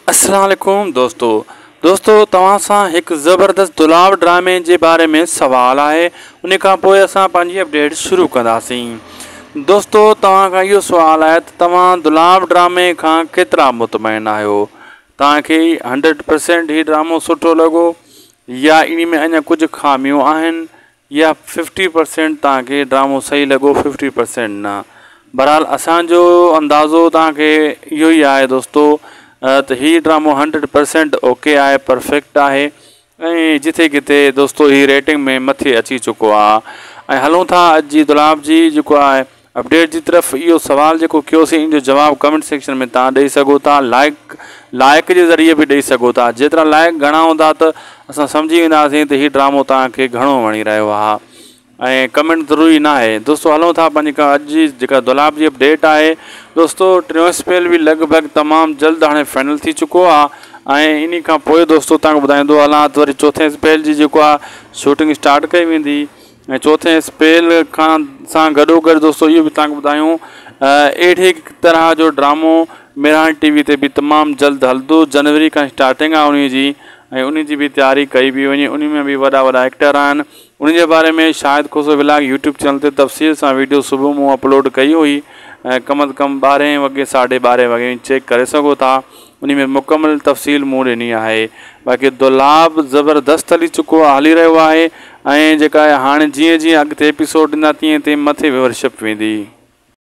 अस्सलाम वालेकुम दोस्तों तव्हां सां हिकु ज़बरदस्त दुलाव ड्रामे जे बारे में सवाल है। उन खां पोइ असां पंहिंजी अपडेट शुरू कंदासीं। दोस्तों तव्हां खां इहो सुवाल आहे त तव्हां दुलाव ड्रामे खां केतिरा मुतमइन आहियो। तव्हांखे 100% ही ड्रामो सुठो लॻो या इन में अञा कुझु ख़ामियूं आहिनि या 50% तव्हांखे ड्रामो सही लॻो 50% न। बहरहाल असांजो अंदाज़ो तव्हांखे इहो ई आहे दोस्तों तो ही ड्रामो 100% ओके है, परफेक्ट है। जिथे किथे दोस्तों ही रेटिंग में मथे अची चुको है। हलूँ था अज जी दुलाव जी जो है अपडेट की तरफ। यो सवाल जो क्योंसी इन जवाब कमेंट सेक्शन में तुम दई सको था, लाइक के जरिए भी दई सको था। जितना लाइक घना होंदा तो अस समझी वेंदासीं तो ही ड्रामो तक घणो वणी रहो है। कमेंट ज़रूरी ना है दोस्तों। हलों था अज जी दुलाव की अपडेट है दोस्तों। टियों स्पेल भी लगभग तमाम जल्द हाँ फाइनल थी चुको है। इन दोस्तों तक बुधाईंदो हलां तो वरी चौथे स्पेल की शूटिंग स्टार्ट कई वेंदी। चौथे स्पेल सां गॾोगॾु दोस्तों ये भी तक बुधायूं अहिड़ी तरह जो ड्रामो मेरान टीवी ते भी तमाम जल्द हलदो। जनवरी का स्टार्टिंग है उन जी भी तैयारी कई भी वही। उन में भी वड़ा वड़ा एक्टर आन। उन बारे में शायद खोसो व्लॉग यूट्यूब चैनल ते तफ़सील से वीडियो सुबह मूँ अपलोड कई हुई। कम अज़ कम 12 वगे 12:30 वगे चेक करे सको था। उन में मुकम्मल तफ़सील मूँ ॾिनी है। बाक़ी दुलाव ज़बरदस्त हली चुको हली रहो है। हाँ जी जी अगते एपिसोड ॾींदा तीअं तीअं मथे वर्शिप वेंदी।